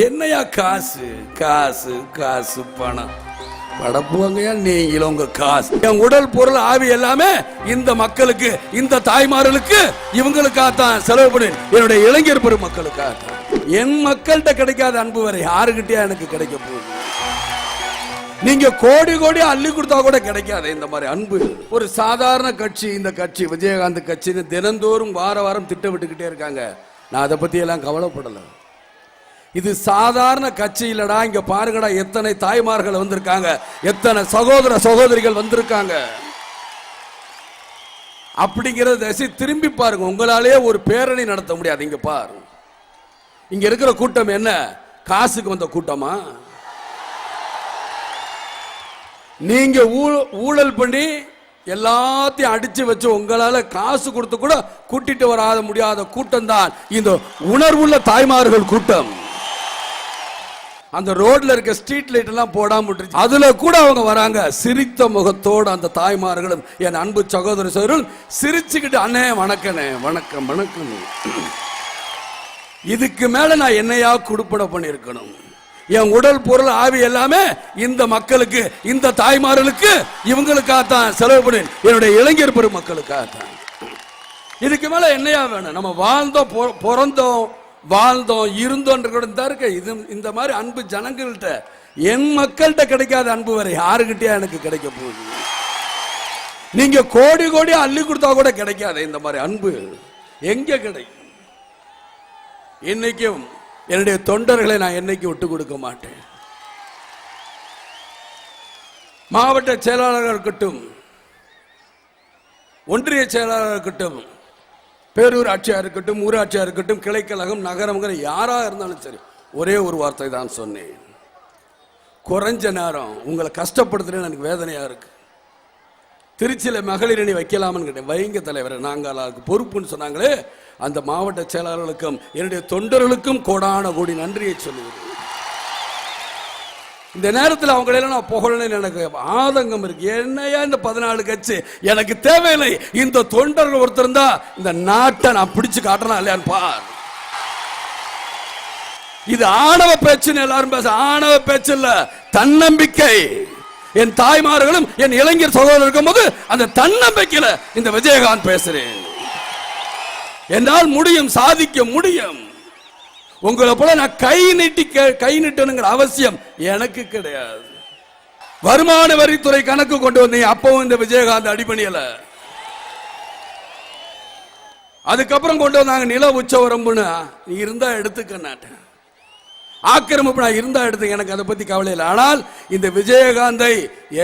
என்னையா காசு காசு காசு பணம் படப்புவாங்கயா நீங்களும் உங்க காசு. என் உடல் பொருள் ஆவி எல்லாமே இந்த மக்களுக்கு, இந்த தாய்மார்களுக்கு, இவங்களுக்காகத்தான் செலவு பண்ணி என்னுடைய இளைஞர் பெருமக்களுக்காகத்தான். என் மக்கள்கிட்ட கிடைக்காத அன்பு வரை யாருக்கிட்டயா எனக்கு கிடைக்க போகுது? நீங்க கோடி கோடி அள்ளி கொடுத்தா கூட கிடைக்காது இந்த மாதிரி அன்பு. ஒரு சாதாரண கட்சி இந்த கட்சி விஜயகாந்த் கட்சின்னு தினந்தோறும் வார வாரம் திட்டமிட்டுக்கிட்டே இருக்காங்க. நான் அதை பத்தி எல்லாம் கவலைப்படல. இது சாதாரண கட்சி இல்லடா. இங்க பாருங்கடா, எத்தனை தாய்மார்கள் வந்திருக்காங்க, எத்தனை சகோதர சகோதரிகள் வந்திருக்காங்க அப்படிங்கறத திரும்பி பாருங்க. உங்களாலே ஒரு பேரணி நடத்த முடியாது. இங்க பாருங்க, இங்க இருக்கிற கூட்டம் என்ன காசுக்கு வந்த கூட்டமா? நீங்க ஊழல் பண்ணி எல்லாத்தையும் அடிச்சு வச்சு உங்களால காசு கொடுத்து கூட கூட்டிட்டு வராத முடியாத கூட்டம் தான் இந்த உணர்வுள்ள தாய்மார்கள் கூட்டம். அந்த ரோட்ல இருக்க ஸ்ட்ரீட் லைட் எல்லாம் போடாம விட்டுருச்சு, அதுல கூட அவங்க வராங்க சிரித்த முகத்தோடு. அந்த தாய்மார்களும் என் அன்பு சகோதர சகோதரர்கள் சிரிச்சுக்கிட்டு, அண்ணே வணக்கண்ணே, வணக்கம் வணக்கம். இதுக்கு மேல நான் என்னையா குடுப்பட பண்ணிருக்கணும்? என் உடல் பொருள் ஆவி எல்லாமே இந்த மக்களுக்கு, இந்த தாய்மார்களுக்கு, இவங்களுக்காகத்தான் செலவு பண்ணி என்னுடைய இளைஞர் பெருமக்களுக்காகத்தான். இதுக்கு மேல என்னையா வேணும்? நம்ம வாழ்ந்தோம், பிறந்தோம், வாழ்ந்தோம், இருந்தோம். இது இந்த மாதிரி அன்பு ஜனங்கள்கிட்ட, என் மக்கள்கிட்ட கிடைக்காத அன்பு வரை யாருக்கிட்டயா எனக்கு கிடைக்க போகுது? நீங்க கோடி கோடி அள்ளி கொடுத்தா கூட கிடைக்காது இந்த மாதிரி அன்பு. எங்க கிடைக்கும்? இன்னைக்கும் என்னுடைய தொண்டர்களை நான் என்னைக்கு விட்டு கொடுக்க மாட்டேன். மாவட்ட செயலாளர்கள் இருக்கட்டும், ஒன்றிய செயலாளர் இருக்கட்டும், பேரூர் ஆட்சியா இருக்கட்டும், ஊராட்சியா இருக்கட்டும், கிளைக்கழகம், நகரம், யாரா இருந்தாலும் சரி, ஒரே ஒரு வார்த்தை தான் சொன்னேன். குறைஞ்ச நேரம் உங்களை கஷ்டப்படுத்துறேன்னு எனக்கு வேதனையா இருக்கு. திருச்சியில மகளிர் அணி வைக்கலாம்னு கேட்டேன். வைங்க தலைவரை, நாங்கள் அதுக்கு பொறுப்புன்னு சொன்னாங்களே. அந்த மாவட்ட செயலாளர்களுக்கும் என்னுடைய தொண்டர்களுக்கும் கோடான கோடி நன்றியை சொல்லுவேன். இந்த நேரத்தில் அவங்களெல்லாம் நான் புகழணும், எனக்கு ஆதங்கம் இருக்கு. என்னையா இந்த 14 கட்சி எனக்கு தேவையில்லை. இந்த தொண்டர்கள் ஒருத்தர் தான் இந்த நாட்டை நான் பிடிச்சு காட்டணும் இல்லையான்னு பார். இது ஆணவ பேச்சுன்னு எல்லாரும் பேச, ஆணவ பேச்சு இல்ல, தன்னம்பிக்கை. என் தாய்மார்களும் என் இளைஞர் சகோதரர் இருக்கும் போது அந்த தன்னம்பிக்கையில இந்த விஜயகாந்த் பேசுறேன். என்னால் முடியும், சாதிக்க முடியும். உங்களை போல நான் கை நீட்டணுங்கிற அவசியம் எனக்கு கிடையாது. வருமான வரித்துறை கணக்கு கொண்டு வந்தீங்க, அப்பவும் இந்த விஜயகாந்த் அடிபணியல. அதுக்கப்புறம் கொண்டு வந்தாங்க நில உச்சவரம்புன்னு, நீ இருந்தா எடுத்துக்க, ஆக்கிரமிப்பு நான் இருந்தா எடுத்துக்க, எனக்கு அதை பத்தி கவலை இல்லை. ஆனால் இந்த விஜயகாந்தை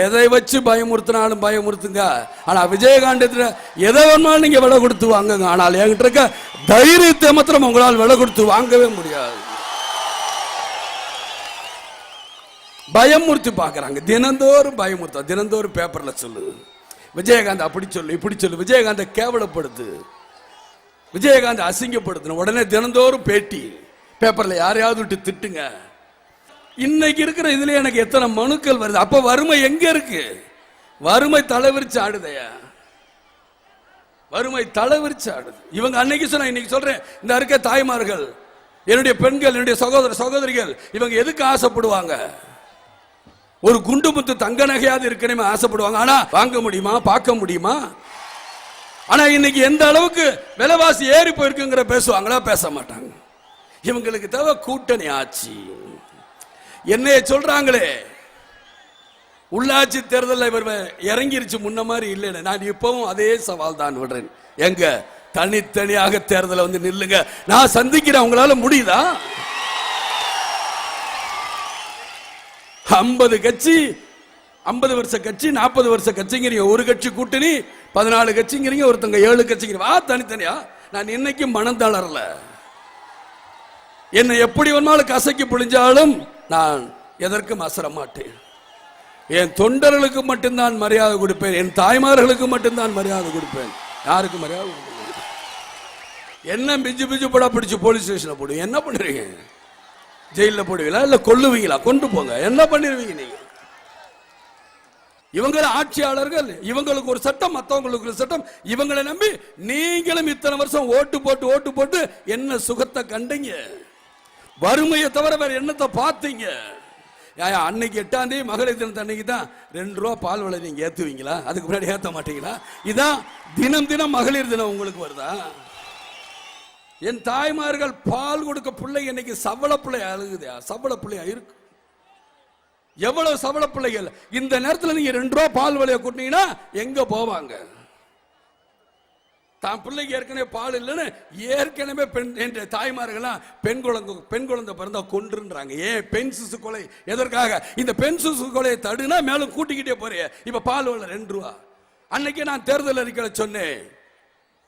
எதை வச்சு பயமுறுத்தினாலும் பயமுறுத்துங்க. ஆனா விஜயகாந்த் எதை வேணாலும் நீங்க விலை கொடுத்து வாங்குங்க. ஆனால் என்கிட்ட இருக்க தைரியத்தை மாத்திரம் உங்களால் விலை கொடுத்து வாங்கவே முடியாது. பயமுறுத்தி பாக்குறாங்க, தினந்தோறும் பயமுறுத்த, தினந்தோறும் பேப்பர்ல சொல்லு விஜயகாந்த் அப்படி சொல்லு, இப்படி சொல்லு, விஜயகாந்தை கேவலப்படுத்து, விஜயகாந்த் அசிங்கப்படுத்தணும். உடனே தினந்தோறும் பேட்டி பேப்பர்ல யாரையாவது விட்டு திட்டுங்க. இன்னைக்கு இருக்கிற இதுல எனக்கு எத்தனை மனுக்கள் வருது. அப்ப வறுமை எங்க இருக்கு? வறுமை தலைவிரிச்சு ஆடுதையா, வறுமை தலைவிரிச்சு ஆடுது. இவங்க அன்னைக்கு சொன்ன, இன்னைக்கு சொல்றேன், இந்த இருக்க தாய்மார்கள், என்னுடைய பெண்கள், என்னுடைய சகோதர சகோதரிகள், இவங்க எதுக்கு ஆசைப்படுவாங்க? ஒரு குண்டு முத்து தங்க நகையாவது இருக்கணுமே ஆசைப்படுவாங்க. ஆனா வாங்க முடியுமா? பார்க்க முடியுமா? ஆனா இன்னைக்கு எந்த அளவுக்கு விலைவாசி ஏறி போயிருக்குங்கிற பேசுவாங்களா? பேச மாட்டாங்க. இவங்களுக்கு தேவை கூட்டணி ஆட்சி. என்னைய சொல்றாங்களே, உள்ளாட்சி தேர்தலில் இவர் இறங்கிருச்சு, முன்ன மாதிரி இல்லைன்னு. நான் இப்பவும் அதே சவால் தான் விடுறேன். எங்க தனித்தனியாக தேர்தலை வந்து நில்லுங்க, நான் சந்திக்கிறேன். உங்களால முடியுதா? 50 கட்சி, 50 வருஷ கட்சி, 40 வருஷ கட்சிங்கிறீங்க. ஒரு கட்சி கூட்டணி 14 கட்சிங்கிறீங்க, ஒருத்தங்க 7 கட்சிங்கிறீங்க. வா தனித்தனியா. நான் இன்னைக்கும் மனம் தளரல. என்னை எப்படி வேணாலும் கசக்கி பிழிஞ்சாலும் நான் எதற்கும் அசர மாட்டேன். என் தொண்டர்களுக்கு மட்டும்தான் மரியாதை கொடுப்பேன், என் தாய்மார்களுக்கு மட்டும்தான் மரியாதை கொடுப்பேன். யாருக்கு மரியாதை கொடுப்பேன்? என்ன பிஞ்சு பிஞ்சு போடா பிடிச்சு போலீஸ் ஸ்டேஷன்ல போடு, என்ன பண்ணுறீங்க? ஜெயில போடுவீங்களா இல்ல கொல்லுவீங்களா? கொண்டு போங்க, என்ன பண்ணிடுவீங்க நீங்க? இவங்கள ஆட்சியாளர்கள், இவங்களுக்கு ஒரு சட்டம், மற்றவங்களுக்கு ஒரு சட்டம். இவங்களை நம்பி நீங்களும் இத்தனை வருஷம் ஓட்டு போட்டு என்ன சுகத்தை கண்டீங்க? வறுமையை தவிர வேற என்னத்தை பார்த்தீங்க? அன்னைக்கு 8ஆம் தேதி மகளிர் தினத்து அன்னைக்கு தான் 2 ரூபா பால் விலை நீங்க ஏத்துவீங்களா? அதுக்கு முன்னாடி ஏத்த மாட்டீங்களா? இதான் தினம் தினம் மகளிர் தினம் உங்களுக்கு வருதா? என் தாய்மார்கள் பால் கொடுக்க பிள்ளை இன்னைக்கு சவள பிள்ளை அழுகுதா? சவள பிள்ளையா இருக்கு. எவ்வளவு சவள பிள்ளைகள் இந்த நேரத்தில் நீங்க 2 ரூபா பால் விலையை கூட்டினீங்கன்னா எங்க போவாங்க? தான் பிள்ளைக்கு ஏற்கனவே பால் இல்லைன்னு ஏற்கனவே தாய்மார்கள்லாம் பெண் குழந்தை பிறந்தா கொன்றுன்றாங்க. ஏன்? பெண் சிசு கொலை. எதற்காக? இந்த பெண் சிசு கொலையை தடுனா மேலும் கூட்டிக்கிட்டே போறிய. இப்ப பால் விலை 2 ரூபா. அன்னைக்கு நான் தேர்தல் அறிக்கையில சொன்னேன்,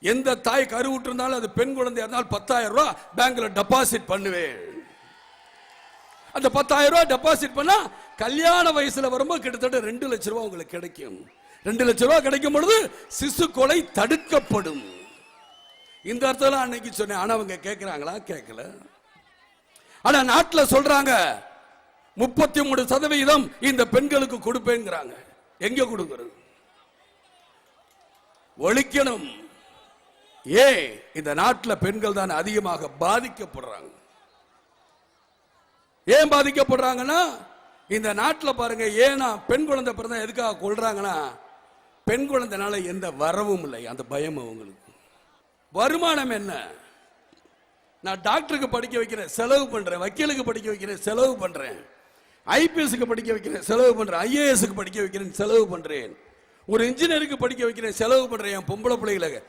எந்த தாய் கருவுற்று இருந்தாலும் அது பெண் குழந்தையா இருந்தாலும் 10,000 ரூபாய் பேங்க்ல டெபாசிட் பண்ணுவேன். அந்த 10,000 ரூபாய் டெபாசிட் பண்ணா கல்யாண வயசுல வரும்போது கிட்டத்தட்ட 2 லட்சம் ரூபாய் உங்களுக்கு கிடைக்கும். 2 லட்சம் ரூபாய் கிடைக்கும் பொழுது சிசு கொலை தடுக்கப்படும். இந்த அர்த்தம் அன்னைக்கு சொன்னேன். ஆனா அவங்க கேட்கிறாங்களா? கேட்கல. ஆனா நாட்டில் சொல்றாங்க 33% இந்த பெண்களுக்கு கொடுப்பேங்கிறாங்க. எங்க கொடுக்கிறது? ஒழிக்கணும். ஏன்? இந்த நாட்டில் பெண்கள் தான் அதிகமாக பாதிக்கப்படுறாங்க. ஏன் பாதிக்கப்படுறாங்கன்னா, இந்த நாட்டில் பாருங்க, ஏன்னா பெண் குழந்தை பிறந்தா எதுக்காக கொள்றாங்கன்னா, பெண் குழந்தைனால எந்த வரவும் இல்லை. அந்த பயம் அவங்களுக்கு. வருமானம் என்ன? நான் டாக்டருக்கு படிக்க வைக்கிறேன், செலவு பண்றேன். வக்கீலுக்கு படிக்க வைக்கிறேன், செலவு பண்றேன். ஐபிஎஸ்க்கு படிக்க வைக்கிறேன், செலவு பண்றேன். ஐஏஎஸ்க்கு படிக்க வைக்கிறேன், செலவு பண்றேன். ஒரு இன்ஜினியருக்கு படிக்க வைக்கிறேன், செலவு பண்றேன் என் பொம்பளை பிள்ளைகளுக்கு.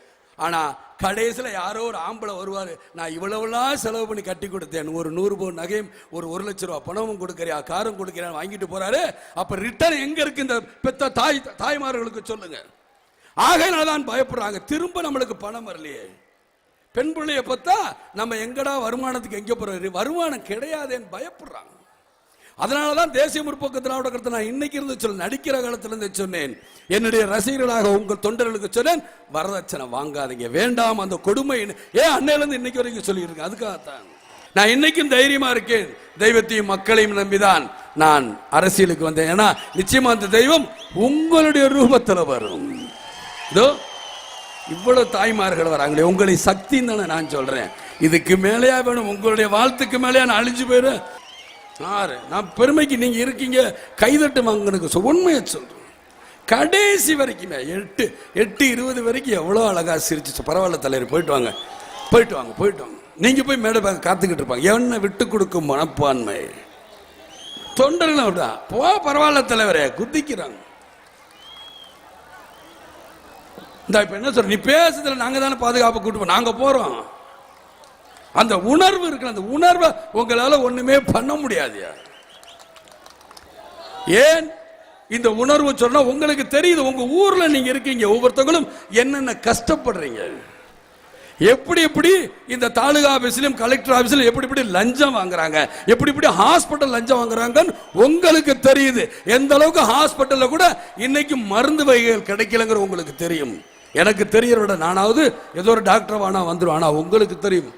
ஆனா கடைசியில் யாரோ ஒரு ஆம்பளை வருவாரு, நான் இவ்வளவுலாம் செலவு பண்ணி கட்டி கொடுத்தேன், ஒரு 100 பவுன் நகையும் ஒரு 1 லட்சம் ரூபாய் பணமும் கொடுக்கறியா, காரும் கொடுக்கிறேன் வாங்கிட்டு போறாரு. அப்ப ரிட்டர்ன் எங்க இருக்கு? இந்த பெத்த தாய்மார்களுக்கு சொல்லுங்க. ஆகையினால்தான் பயப்படுறாங்க. திரும்ப நம்மளுக்கு பணம் வரலையே. பெண் பிள்ளைய பார்த்தா நம்ம எங்கடா வருமானத்துக்கு எங்க போறோம்? வருமானம் கிடையாதுன்னு பயப்படுறாங்க. அதனாலதான் தேசிய முற்போக்கு திராவிட கழகத்தை நான் இன்னைக்கு இருந்து சொல்ல, நடிக்கிற காலத்திலிருந்து சொன்னேன், என்னுடைய ரசிகர்களாக உங்கள் தொண்டர்களுக்கு சொன்னேன், வரதட்சணை வாங்காதீங்க, வேண்டாம் அந்த கொடுமை. ஏன் அன்னையிலிருந்து இன்னைக்கு வரைக்கும் சொல்லி இருக்கேன். அதுக்காகத்தான் நான் இன்னைக்கும் தைரியமா இருக்கேன். தெய்வத்தையும் மக்களையும் நம்பிதான் நான் அரசியலுக்கு வந்தேன். ஏன்னா நிச்சயமா அந்த தெய்வம் உங்களுடைய ரூபத்தில் வரும். இதோ இவ்வளவு தாய்மார்கள் வராங்களே, உங்களை சக்தி தானே நான் சொல்றேன். இதுக்கு மேலேயா வேணும்? உங்களுடைய வாழ்த்துக்கு மேலேயா நான் அழிஞ்சு போயிடுறேன்? நான் பெருமைக்கு நீங்க இருக்கீங்க, கைதட்டு வாங்கனுக்கு உண்மையை சொல்றேன். கடைசி வரைக்குமே 8:20 வரைக்கும் எவ்வளவு அழகா சிரிச்சு, பரவாயில்ல தலைவர், போயிட்டு வாங்க போயிட்டு வாங்க போயிட்டு வாங்க. நீங்க போய் மேடை காத்துக்கிட்டு இருப்பாங்க. என்ன விட்டு கொடுக்கும் மனப்பான்மை தொண்டர்கள் விட்டா போ, பரவாயில்ல தலைவரே, குதிக்கிறாங்க. இந்த இப்ப என்ன சொல்ற, நீ பேசுறதுல நாங்க தானே பாதுகாப்பு கூட்டு நாங்க போறோம். அந்த உணர்வு இருக்கு, அந்த உணர்வை உங்களால ஒண்ணுமே பண்ண முடியாது. ஏன் இந்த உணர்வு சொன்னா உங்களுக்கு தெரியுது. உங்க ஊர்ல நீங்க இருக்கீங்க, ஒவ்வொருத்தவங்களும் என்னென்ன கஷ்டப்படுறீங்க, எப்படி எப்படி இந்த தாலுகா ஆபீஸ்லயும் கலெக்டர் ஆபீஸ்ல எப்படி லஞ்சம் வாங்குறாங்க, எப்படி ஹாஸ்பிட்டல் லஞ்சம் வாங்குறாங்கன்னு உங்களுக்கு தெரியுது. எந்த அளவுக்கு ஹாஸ்பிட்டல்ல கூட இன்னைக்கு மருந்து வகைகள் கிடைக்கலங்கிற உங்களுக்கு தெரியும். எனக்கு தெரியறத நானாவது ஏதோ ஒரு டாக்டர் வானா வந்துடும், ஆனா உங்களுக்கு தெரியும்.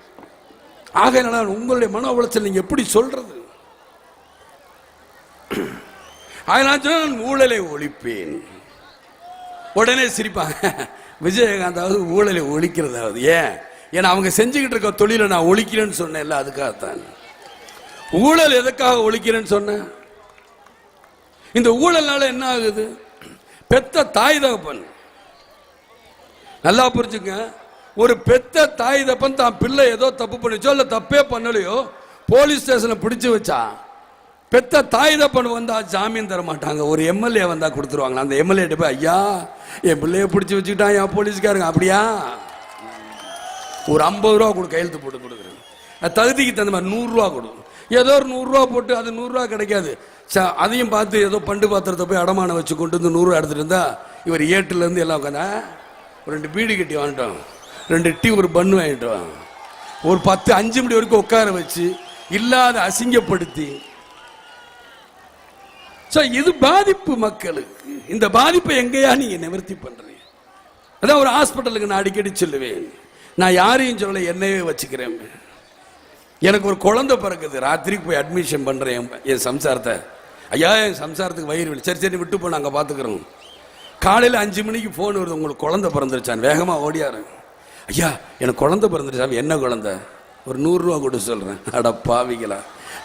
ஆகையினால உங்களுடைய மன உளைச்சல் நீங்க எப்படி சொல்றது? நான் ஊழலை ஒழிப்பேன். உடனே சிரிப்பாங்க. விஜயகாந்தாவது ஊழலை ஒழிக்கிறதாவது. ஏன்னா அவங்க செஞ்சுக்கிட்டு இருக்க தொழிலை நான் ஒழிக்கிறேன்னு சொன்னேன்ல, அதுக்காகத்தான். ஊழல் எதுக்காக ஒழிக்கிறேன்னு சொன்ன? இந்த ஊழல்னால என்ன ஆகுது? பெத்த தாய் தகப்பன், நல்லா புரிஞ்சுங்க, ஒரு பெத்த தாய் தப்பன் தான் பிள்ளை ஏதோ தப்பு பண்ணிச்சோ இல்ல தப்பே பண்ணலையோ போலீஸ் ஸ்டேஷன்ல பிடிச்சு வச்சா, பெத்த தாய் தப்பன் வந்தா ஜாமீன் தர மாட்டாங்க. ஒரு எம்எல்ஏ வந்தா கொடுத்துருவாங்க. அந்த எம்எல்ஏ போய், ஐயா என் பிள்ளைய பிடிச்சி வச்சுக்கிட்டான் என் போலீஸ்காரங்க, அப்படியா ஒரு 50 ரூபா கொடு, கையெழுத்து போட்டு கொடுக்குறேன். தகுதிக்கு தகுந்த மாதிரி 100 ரூபா கொடு. ஏதோ ஒரு 100 ரூபா போட்டு அது 100 ரூபா கிடைக்காது. அதையும் பார்த்து ஏதோ பண்டு பாத்திரத்தை போய் அடமானம் வச்சு கொண்டு வந்து 100 ரூபா எடுத்துட்டு இருந்தா, இவர் ஏட்டுல இருந்து எல்லாம் உட்காந்தா ஒரு 2 பீடி கட்டி வாங்கிட்டோம், 2 டீ ஒரு பண்ணு வாங்கிட்டோம், ஒரு 10-5 மணி வரைக்கும் உட்கார வச்சு இல்லாத அசிங்கப்படுத்தி. இது பாதிப்பு மக்களுக்கு. இந்த பாதிப்பை எங்கேயா நீங்க நிவர்த்தி பண்றீங்க? அதான் ஒரு ஹாஸ்பிட்டலுக்கு நான் அடிக்கடி சொல்லுவேன், நான் யாரையும் சொல்ல, என்னையே வச்சுக்கிறேன். எனக்கு ஒரு குழந்தை பிறகுது, ராத்திரிக்கு போய் அட்மிஷன் பண்றேன் என் சம்சாரத்தை. ஐயா என் சம்சாரத்துக்கு வயிறு வலி, சரி சரி விட்டு போன அங்க பாத்துக்கிறோம். காலையில் 5 மணிக்கு போன் வருது, உங்களுக்கு குழந்தை பிறந்துருச்சான். வேகமா ஓடியாரு, ஐயா எனக்கு குழந்தை பிறந்துருச்சா. என்ன குழந்தை? ஒரு 100 ரூபா கொடு சொல்றேன். அட பாவிகளா,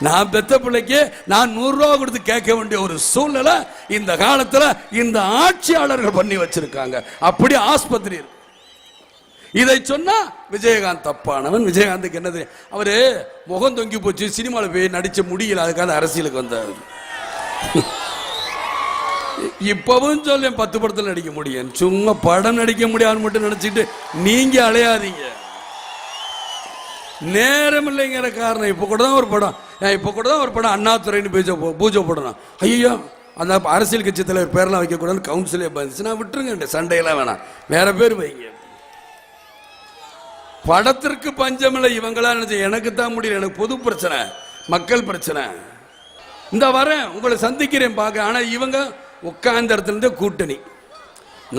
நான் பெத்த பிள்ளைக்கு நான் 100 ரூபா கொடுத்து கேட்க வேண்டிய ஒரு சூழ்நிலை இந்த காலத்துல இந்த ஆட்சியாளர்கள் பண்ணி வச்சிருக்காங்க. அப்படி ஆஸ்பத்திரி இருக்கு. இதை சொன்னா விஜயகாந்த் தப்பானவன். விஜயகாந்துக்கு என்னது, அவரு முகம் தொங்கி போச்சு, சினிமாவில் போய் நடிச்ச முடியல, அதுக்காக அரசியலுக்கு வந்தார். இப்பவும் சொல்ல 10 படத்தில் நடிக்க முடியும், சும்மா படம் நடிக்க முடியாதுன்னு மட்டும் நினைச்சிட்டு நீங்க அலையாதீங்க. நேரம் இல்லைங்கிற காரணம். இப்ப கூட தான் ஒரு படம் அண்ணாதுரைன்னு பூஜை போடணும். ஐயோ, அந்த அரசியல் கட்சி தலைவர் பேரெல்லாம் வைக்கக்கூடாதுன்னு கவுன்சிலே வந்துச்சு. நான் விட்டுருங்க, சண்டையெல்லாம் வேணாம், வேற பேர் வைங்க. படத்திற்கு பஞ்சமில்லை. இவங்களா நினைச்ச எனக்கு தான் முடியல, எனக்கு பொது பிரச்சனை, மக்கள் பிரச்சனை. இந்த வரேன், உங்களை சந்திக்கிறேன் பார்க்க. ஆனா இவங்க உட்கார்ந்த இடத்துல இருந்தே கூட்டணி.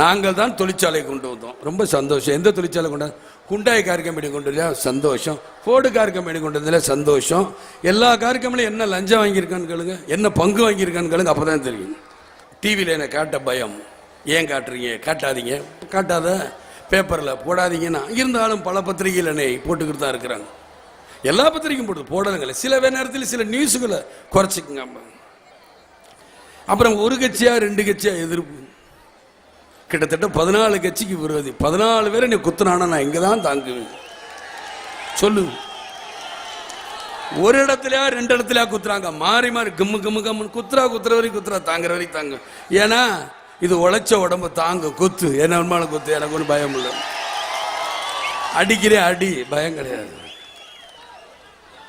நாங்கள் தான் தொழிற்சாலை கொண்டு வந்தோம், ரொம்ப சந்தோஷம். எந்த தொழிற்சாலை கொண்டு? குண்டாய் கார் கம்பெனி கொண்டு வரல, சந்தோஷம். ஃபோர்டு கார் கம்பெனி கொண்டு வந்ததுல சந்தோஷம். எல்லா கார் கம்பெனியும் என்ன லஞ்சம் வாங்கியிருக்கான்னு கேளுங்க, என்ன பங்கு வாங்கியிருக்கான்னு கேளுங்க, அப்பதான் தெரியும். டிவியில் என்ன காட்ட பயம். ஏன் காட்டுறீங்க? காட்டாதீங்க, காட்டாத. பேப்பரில் போடாதீங்கன்னா இருந்தாலும் பல பத்திரிகையில் என்னை போட்டுக்கிட்டு தான் இருக்கிறாங்க. எல்லா பத்திரிகையும் போடுறதுங்களே. சில நேரத்தில் சில நியூஸுகளை குறைச்சிக்குங்க. அப்புறம் ஒரு கட்சியா 2 கட்சியா எதிர்ப்பு. கிட்டத்தட்ட 14 கட்சிக்கு விரோதி. 14 பேரை நீ குத்துனானா நான் இங்க தான் தாங்குவேன். சொல்லு, ஒரு இடத்துலயா 2 இடத்துலயா குத்துறாங்க, மாறி மாறி கம்மு கம்மு கம்முன்னு குத்துற வரைக்கும் குத்துறா, தாங்குற வரைக்கும் தாங்க. ஏன்னா இது உழைச்ச உடம்பு, தாங்க, குத்து, என்ன உண்மையான குத்து, எனக்கு ஒன்றும் பயம் இல்லை. அடிக்கிறேன், அடி, பயம் கிடையாது.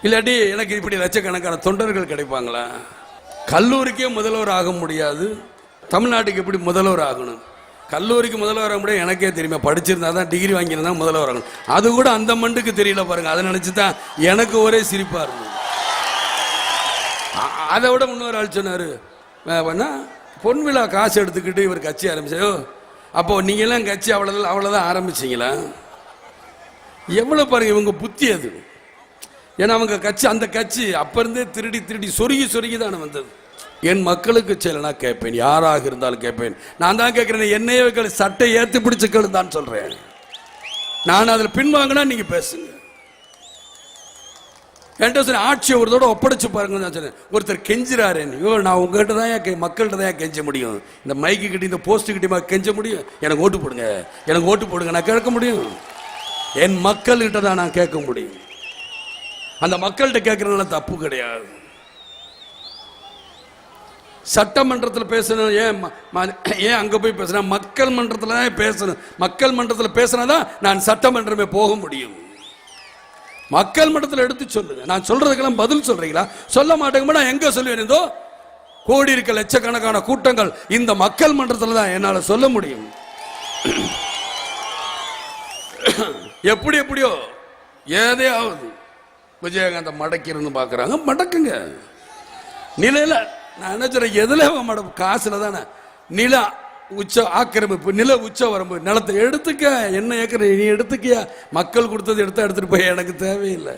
இல்லாட்டி எனக்கு இப்படி லட்சக்கணக்கான தொண்டர்கள் கிடைப்பாங்களா? கல்லூரிக்கே முதல்வர் ஆக முடியாது, தமிழ்நாட்டுக்கு எப்படி முதல்வர் ஆகணும்? கல்லூரிக்கு முதல்வர் ஆக முடியாது, எனக்கே தெரியுமா. படிச்சிருந்தா தான், டிகிரி வாங்கியிருந்தா முதல்வர் ஆகணும். அது கூட அந்த மண்டுக்கு தெரியல பாருங்க. அதை நினைச்சு தான் எனக்கு ஒரே சிரிப்பா இருக்கும். அதை விட இன்னொரு ஆள் சொன்னாரு, பொன் விழா காசு எடுத்துக்கிட்டு இவர் கட்சி ஆரம்பிச்சோ. அப்போ நீங்க எல்லாம் கட்சி அவ்வளவுதான் ஆரம்பிச்சீங்களா? எவ்வளவு பாருங்க இவங்க புத்தி அது. ஏன்னா அவங்க கட்சி, அந்த கட்சி அப்ப இருந்தே திருடி சொருகி தானே வந்தது. என் மக்களுக்கு செயலனா கேட்பேன், யாராக இருந்தாலும் கேட்பேன். நான் தான் கேட்கிறேன், என்னையே சட்டை ஏற்றி பிடிச்சுக்கள் தான் சொல்றேன். நான் அதில் பின்வாங்கினா நீங்க பேசுங்க. என்கிட்ட சொன்ன ஆட்சியை ஒரு தடவை ஒப்படைச்சு பாருங்க நான் சொன்னேன். ஒருத்தர் கெஞ்சிறாரு, நான் உங்ககிட்ட தான் மக்கள்கிட்ட தான் கெஞ்ச முடியும், இந்த மைக்கு கிட்ட இந்த போஸ்ட் கிட்ட கெஞ்ச முடியும். எனக்கு ஓட்டு போடுங்க, நான் கேட்க முடியும். என் மக்கள்கிட்ட தான் நான் கேட்க முடியும். அந்த மக்கள்கிட்ட கேட்கறதுனால தப்பு கிடையாது. சட்டமன்றத்தில் பேசணும், ஏன் அங்க போய் பேசுறேன்? மக்கள் மன்றத்தில் தான் பேசணும். மக்கள் மன்றத்தில் பேசினாதான் நான் சட்டமன்றமே போக முடியும். மக்கள் மன்றத்தில் எடுத்து சொல்லுங்க. நான் சொல்றதுக்கெல்லாம் பதில் சொல்றீங்களா? சொல்ல மாட்டேங்க. நான் எங்க சொல்லுவேன்? இதோ கோடி இருக்க லட்சக்கணக்கான கூட்டங்கள் இந்த மக்கள் மன்றத்தில் தான் என்னால சொல்ல முடியும். எப்படியோ ஏதையாவது விஜயகாந்த மடக்கிருந்து பாக்குறாங்க, மடக்குங்க. நிலையில நான் என்ன சொல்றேன், எதுல காசுல தானே. நில உச்ச ஆக்கிரமிப்பு, நில உச்ச வரம்பு, நிலத்தை எடுத்துக்க, என்ன ஏக்கர் நீ எடுத்துக்கியா? மக்கள் கொடுத்தது எடுத்துட்டு போய் எனக்கு தேவையில்லை.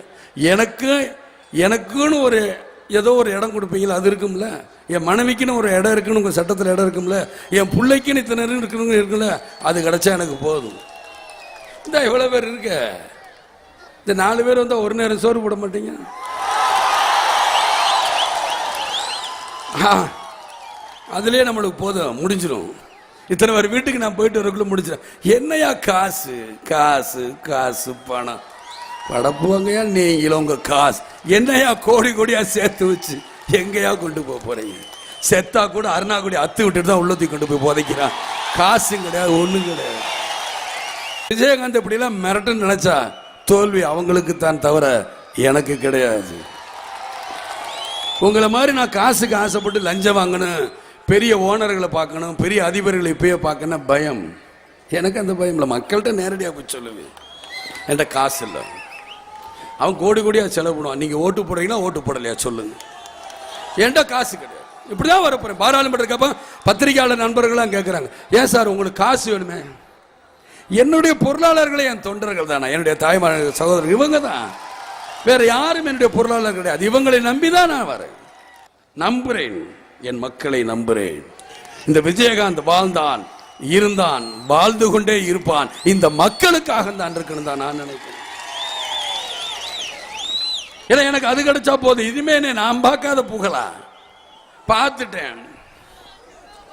எனக்குன்னு ஒரு ஏதோ ஒரு இடம் கொடுப்பீங்களா? அது இருக்கும்ல. என் மனைவிக்குன்னு ஒரு இடம் இருக்குன்னு உங்க சட்டத்தில் இடம் இருக்கும்ல. என் பிள்ளைக்குன்னு இத்தனை இருக்குல்ல, அது கிடைச்சா எனக்கு போதும். இந்த இவ்வளவு பேர் இருக்க, இந்த 4 பேர் வந்தா ஒரு நேரம் சோறு போட மாட்டீங்க? அதுலயே நம்மளுக்கு போதும், முடிஞ்சிடும். இத்தனை பேர் வீட்டுக்கு நான் போயிட்டு வரக்குள்ள முடிச்சிடும். என்னையா காசு காசு காசு பணம் படப்புவாங்கயா நீங்களும் உங்க காசு என்னையா கோடியா சேர்த்து வச்சு எங்கயா கொண்டு போறீங்க? செத்தா கூட அருணாக்குடி அத்து விட்டுட்டு தான் உள்ளத்தி கொண்டு போய் புதைக்கிறான். காசு கிடையாது, ஒண்ணும் கிடையாது. விஜயகாந்த் இப்படி எல்லாம் மிரட்டுன்னு நினைச்சா தோல்வி அவங்களுக்கு தான் தவிர எனக்கு கிடையாது. உங்களை மாதிரி நான் காசுக்கு ஆசைப்பட்டு லஞ்சம் வாங்கணும், பெரிய ஓனர்களை பார்க்கணும், பெரிய அதிபர்களை இப்பயே பார்க்கணும் பயம். எனக்கு அந்த பயம் இல்லை. மக்கள்கிட்ட நேரடியாக போய் சொல்லுவேன், என்கிட்ட காசு இல்லை. அவன் கோடியா செலவு பண்ணுவான். நீங்க ஓட்டு போடுறீங்கன்னா ஓட்டு போடலையா சொல்லுங்க. என்கிட்ட காசு கிடையாது. இப்படிதான் வரப்போறேன். பாராளுமன்றத்துக்கு பத்திரிகையாளர் நண்பர்கள்லாம் கேட்குறாங்க, ஏன் சார் உங்களுக்கு காசு வேணுமே? என்னுடைய பொருளாளர்களே என் தொண்டர்கள் தானே, என்னுடைய தாய்மார் சகோதரர்கள் இவங்க தான், வேற யாரும் என்னுடைய பொருளாளர் கிடையாது. இவங்களை நம்பிதான் நான் வரேன். நம்புறேன், என் மக்களை நம்புறேன். இந்த விஜயகாந்த் வாழ்ந்தான், இருந்தான், வாழ்ந்து கொண்டே இருப்பான். இந்த மக்களுக்காக தான் இருக்கணும் தான் நான் நினைக்கிறேன். ஏன்னா எனக்கு அது கிடைச்சா போதும், இதுமே நான் பார்க்காத புகழா பார்த்துட்டேன்.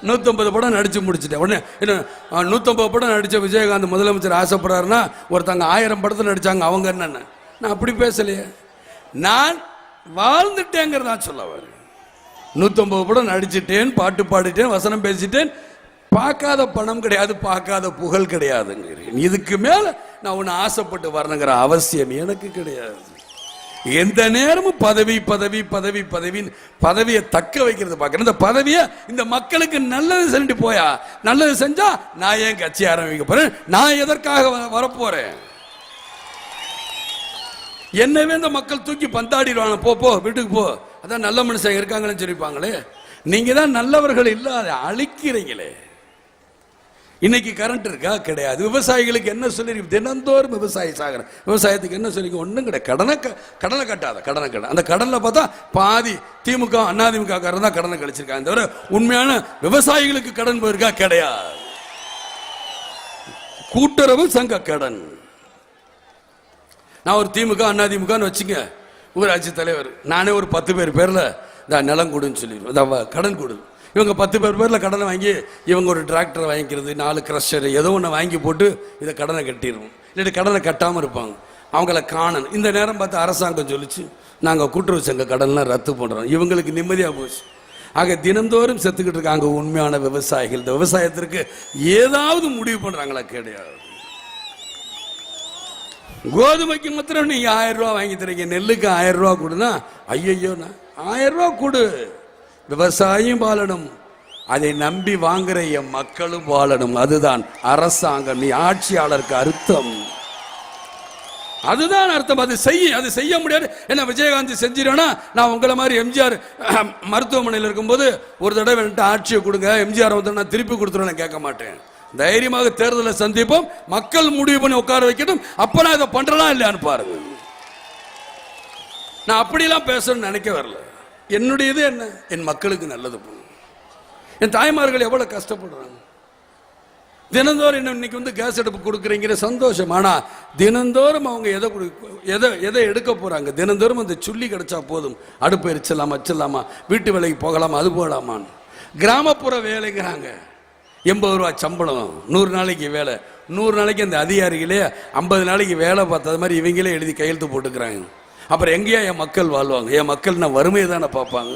150 படம் நடிச்சு முடிச்சுட்டேன். உடனே என்ன 150 படம் நடிச்ச விஜயகாந்த் முதலமைச்சர் ஆசைப்படுறாருன்னா ஒருத்தங்க 1000 படத்தில் நடிச்சாங்க அவங்க என்னன்னு. நான் அப்படி பேசலையே, நான் வாழ்ந்துட்டேங்கிறதா சொல்ல வர. 150 படம் நடிச்சிட்டேன், பாட்டு பாடிட்டேன், வசனம் பேசிட்டேன். பார்க்காத பணம் கிடையாது, பார்க்காத புகழ் கிடையாதுங்கிறேன். இதுக்கு மேல நான் ஒன்று ஆசைப்பட்டு வரணுங்கிற அவசியம் எனக்கு கிடையாது. எந்த நேரமும் பதவி பதவி பதவி பதவின்னு பதவியை தக்க வைக்கிறது பார்க்கணும். இந்த பதவியை இந்த மக்களுக்கு நல்லது செஞ்சுட்டு போயா, நல்லது செஞ்சா நான் ஏன் கட்சி ஆரம்பிக்க போறேன், நான் எதற்காக வரப்போறேன். என்னவே இந்த மக்கள் தூக்கி பந்தாடிடுவாங்க, போ போ வீட்டுக்கு போ, அதான் நல்ல மனுஷன் இருக்காங்கன்னு சொல்லிப்பாங்களே. நீங்க தான் நல்லவர்கள் இல்லாத அழிக்கிறீங்களே. இன்னைக்கு கரண்ட் இருக்கா? கிடையாது. விவசாயிகளுக்கு என்ன சொல்லி தினந்தோறும் விவசாயி சாகிற, விவசாயத்துக்கு என்ன சொல்லி ஒன்றும் கிடையாது. கடனை கட்டாத, கடனை கட்ட. அந்த கடனில் பார்த்தா பாதி திமுக அதிமுக காரன் தான் கடனை கழிச்சிருக்காங்க, தவிர உண்மையான விவசாயிகளுக்கு கடன் போயிருக்கா? கிடையாது. கூட்டுறவு சங்க கடன். நான் ஒரு திமுக அதிமுகன்னு வச்சுங்க, ஊராட்சி தலைவர், நானே ஒரு 10 பேர் பேர்ல நிலம் கொடுன்னு சொல்லிடுவேன், கடன் கொடு. இவங்க 10 பேர் பேர்ல கடனை வாங்கி இவங்க ஒரு டிராக்டர் வாங்கிக்கிறது, 4 கிரஷர் ஏதோ ஒன்று வாங்கி போட்டு இதை கடனை கட்டிடுவோம். இல்லாட்டி கடனை கட்டாமல் இருப்பாங்க, அவங்கள காணணும். இந்த நேரம் பார்த்து அரசாங்கம் சொல்லிச்சு நாங்கள் கூட்டுறவு சங்க கடன்லாம் ரத்து பண்ணுறோம். இவங்களுக்கு நிம்மதியாக போச்சு. ஆக தினந்தோறும் செத்துக்கிட்டு இருக்காங்க உண்மையான விவசாயிகள். இந்த விவசாயத்திற்கு ஏதாவது முடிவு பண்ணுறாங்களா? கிடையாது. கோதுமைக்கு மாத்திரம் நீங்க 1000 ரூபா வாங்கி தரீங்க, நெல்லுக்கு 1000 ரூபா கொடுனா ஐயோ 1000 ரூபா கொடு. விவசாயியும் வாழணும், அதை நம்பி வாங்குற என் மக்களும் வாழணும். அதுதான் அரசாங்கம், நீ ஆட்சியாளருக்கு அர்த்தம். அதுதான் அர்த்தம். அது செய்ய முடியாது. என்ன விஜயகாந்த் செஞ்சிருவேனா? நான் உங்களை மாதிரி எம்ஜிஆர் மருத்துவமனையில் இருக்கும்போது ஒரு தடவை ஆட்சியை கொடுங்க, எம்ஜிஆர் வந்து நான் திருப்பி கொடுத்துருவேன் கேட்க மாட்டேன். தைரியமாக தேர்தலை சந்திப்போம், மக்கள் முடிவு பண்ணி உட்கார வைக்கட்டும், அப்ப நான் இதை பண்றேனா இல்லையான்னு பாருங்க. நான் அப்படிலாம் பேசணும்னு நினைக்க வரல. என்னுடையது என்ன, என் மக்களுக்கு நல்லது பண்ணும். என் தாய்மார்கள் எவ்வளவு கஷ்டப்படுறாங்க. தினந்தோறும் இன்னைக்கு வந்து கேஸ் அடுப்பு கொடுக்குறீங்கிற சந்தோஷம். ஆனா தினந்தோறும் அவங்க எதை எடுக்க போறாங்க? தினந்தோறும் அந்த சுள்ளி கிடைச்சா போதும், அடுப்பு எரிச்சலாமா, வச்சிடலாமா, வீட்டு வேலைக்கு போகலாமா, அது போகலாமான்னு. கிராமப்புற வேலைங்கிறாங்க, 80 ரூபா சம்பளம், 100 நாளைக்கு வேலை. 100 நாளைக்கு அந்த அதிகாரிகளே 50 நாளைக்கு வேலை பார்த்தது மாதிரி இவங்களே எழுதி கையெழுத்து போட்டுக்கிறாங்க. அப்புறம் எங்கேயா என் மக்கள் வாழ்வாங்க? என் மக்கள் நான் வறுமையை தானே பார்ப்பாங்க.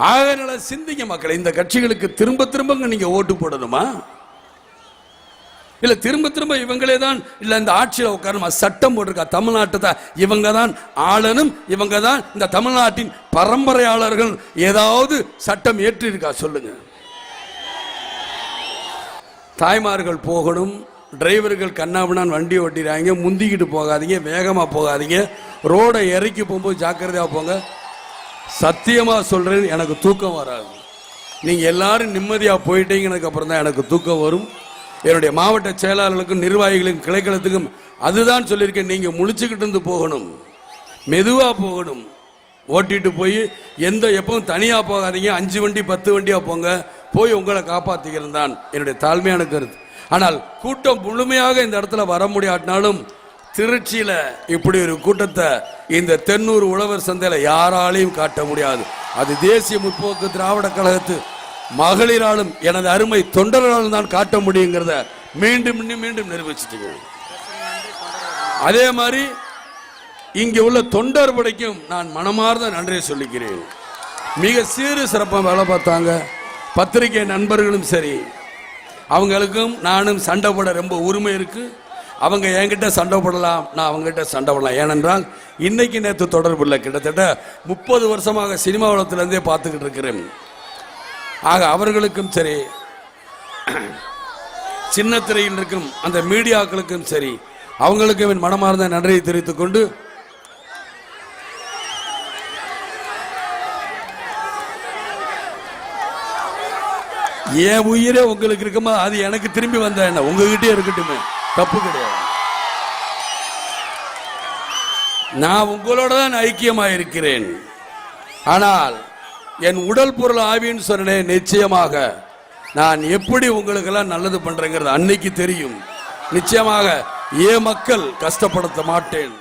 ஆக சிந்திங்க மக்களை, இந்த கட்சிகளுக்கு திரும்ப திரும்ப நீங்க ஓட்டு போடணுமா? இல்ல திரும்ப திரும்ப இவங்களே தான் இல்ல இந்த ஆட்சியில் உட்காரணுமா? சட்டம் போட்டிருக்கா தமிழ்நாட்டை தான் இவங்க தான் ஆளணும், இவங்க தான் இந்த தமிழ்நாட்டின் பரம்பரையாளர்கள். ஏதாவது சட்டம் ஏற்றி இருக்கா சொல்லுங்க. தாய்மார்கள் போகணும், டிரைவர்கள் கண்ணாபின்னான் வண்டி ஓட்டிடுறாங்க, முந்திக்கிட்டு போகாதீங்க, வேகமா போகாதீங்க, ரோடை இறக்கி போகும்போது ஜாக்கிரதையா போங்க. சத்தியமா சொல்றேன், எனக்கு தூக்கம் வராது. நீங்க எல்லாரும் நிம்மதியா போயிட்டீங்கன்னு அப்புறம் தான் எனக்கு தூக்கம் வரும். என்னுடைய மாவட்ட செயலாளர்களுக்கும் நிர்வாகிகளுக்கும் கிளைக்களத்துக்கும் அதுதான் சொல்லியிருக்கேன். நீங்க முழிச்சுக்கிட்டு இருந்து போகணும், மெதுவா போகணும். ஓட்டிட்டு போய் எப்பவும் தனியா போகாதீங்க, 5 வண்டி 10 வண்டியா போங்க, போய் உங்களை காப்பாத்திக்கிறது தான் என்னுடைய தாழ்மையான கருத்து. ஆனால் கூட்டம் முழுமையாக இந்த இடத்துல வர முடியாட்டினாலும் திருச்சியில இப்படி ஒரு கூட்டத்தை இந்த தென்னூர் உழவர் சந்தையில யாராலையும் காட்ட முடியாது. அது தேசிய முற்போக்கு திராவிட கழகத்து மகளிராலும் எனது அருமை தொண்டர்களாலும் தான் காட்ட முடியுங்கிறத மீண்டும் மீண்டும் நிரூபிச்சிட்டீங்க. அதே மாதிரி இங்க உள்ள தொண்டர் படைக்கும் நான் மனமார்ந்த நன்றியை சொல்லிக்கிறேன். மிக சீரு சிறப்பாக வேலை பார்த்தாங்க. பத்திரிகை நண்பர்களும் சரி, அவங்களுக்கும் நானும் சண்டை போட ரொம்ப உரிமை இருக்கு. அவங்க என்கிட்ட சண்டை போடலாம், நான் அவங்ககிட்ட சண்டை போடலாம். ஏனென்றால் இன்னைக்கு நேற்று தொடர்பு இல்லை, கிட்டத்தட்ட 30 வருஷமாக சினிமா உலகத்திலிருந்தே பார்த்துக்கிட்டு இருக்கிறேன். ஆக அவர்களுக்கும் சரி, சின்ன திரையில் இருக்கும் அந்த மீடியாக்களுக்கும் சரி, அவங்களுக்கும் என் மனமார்ந்த நன்றியை தெரிவித்துக் கொண்டு என் உயிரே உங்களுக்கு இருக்குமா, அது எனக்கு திரும்பி வந்த என்ன உங்ககிட்டே இருக்கட்டுமே, தப்பு கிடையாது. நான் உங்களோட தான் ஐக்கியமாக இருக்கிறேன். ஆனால் என் உடல் பொருள் ஆவின்னு சொன்னேன், நிச்சயமாக நான் எப்படி உங்களுக்கெல்லாம் நல்லது பண்றேங்கிறது அன்னைக்கு தெரியும். நிச்சயமாக மக்கள் கஷ்டப்படுத்த மாட்டேன்.